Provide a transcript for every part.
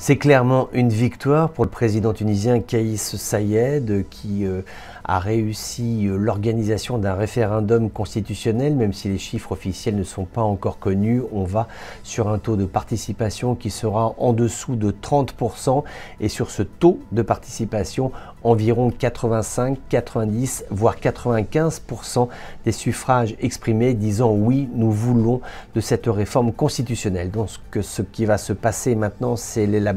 C'est clairement une victoire pour le président tunisien Kais Saied qui a réussi l'organisation d'un référendum constitutionnel, même si les chiffres officiels ne sont pas encore connus. On va sur un taux de participation qui sera en dessous de 30% et sur ce taux de participation, environ 85, 90, voire 95% des suffrages exprimés disant oui, nous voulons de cette réforme constitutionnelle. Donc ce qui va se passer maintenant, c'est l'élaboration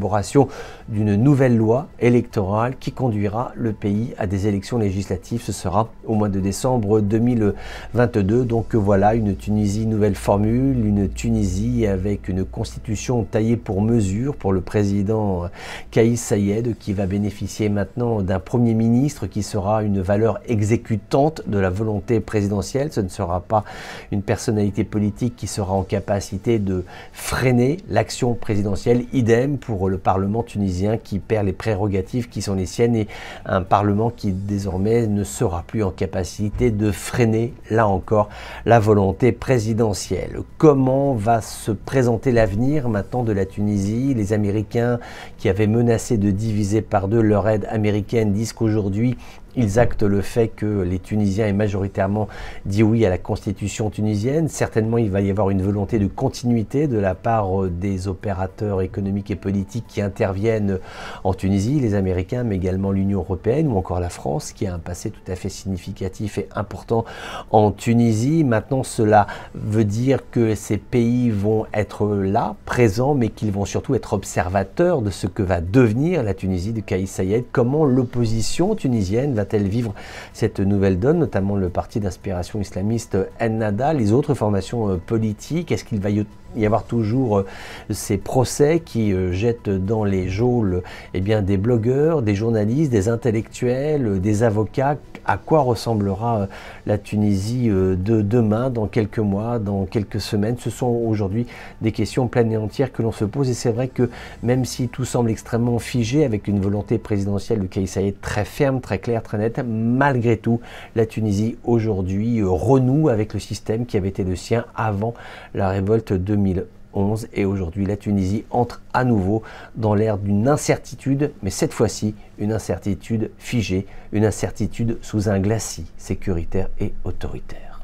d'une nouvelle loi électorale qui conduira le pays à des élections législatives. Ce sera au mois de décembre 2022. Donc voilà, une Tunisie nouvelle formule, une Tunisie avec une constitution taillée pour mesure pour le président Kais Saied qui va bénéficier maintenant d'un Premier ministre qui sera une valeur exécutante de la volonté présidentielle. Ce ne sera pas une personnalité politique qui sera en capacité de freiner l'action présidentielle. Idem pour le Parlement tunisien qui perd les prérogatives qui sont les siennes et un Parlement qui désormais ne sera plus en capacité de freiner, là encore, la volonté présidentielle. Comment va se présenter l'avenir maintenant de la Tunisie? Les Américains qui avaient menacé de diviser par deux leur aide américaine disent qu'aujourd'hui, ils actent le fait que les Tunisiens aient majoritairement dit oui à la constitution tunisienne. Certainement, il va y avoir une volonté de continuité de la part des opérateurs économiques et politiques qui interviennent en Tunisie, les Américains, mais également l'Union européenne ou encore la France, qui a un passé tout à fait significatif et important en Tunisie. Maintenant, cela veut dire que ces pays vont être là, présents, mais qu'ils vont surtout être observateurs de ce que va devenir la Tunisie de Kais Saied. Comment l'opposition tunisienne va-t-elle vivre cette nouvelle donne, notamment le parti d'inspiration islamiste Ennahda, les autres formations politiques? Est-ce qu'il va y avoir toujours ces procès qui jettent dans les geôles des blogueurs, des journalistes, des intellectuels, des avocats? À quoi ressemblera la Tunisie de demain, dans quelques mois, dans quelques semaines? Ce sont aujourd'hui des questions pleines et entières que l'on se pose, et c'est vrai que même si tout semble extrêmement figé, avec une volonté présidentielle de Kais Saied très ferme, très claire, très nette, malgré tout, la Tunisie aujourd'hui renoue avec le système qui avait été le sien avant la révolte 2011, et aujourd'hui la Tunisie entre à nouveau dans l'ère d'une incertitude, mais cette fois-ci une incertitude figée, une incertitude sous un glacis sécuritaire et autoritaire.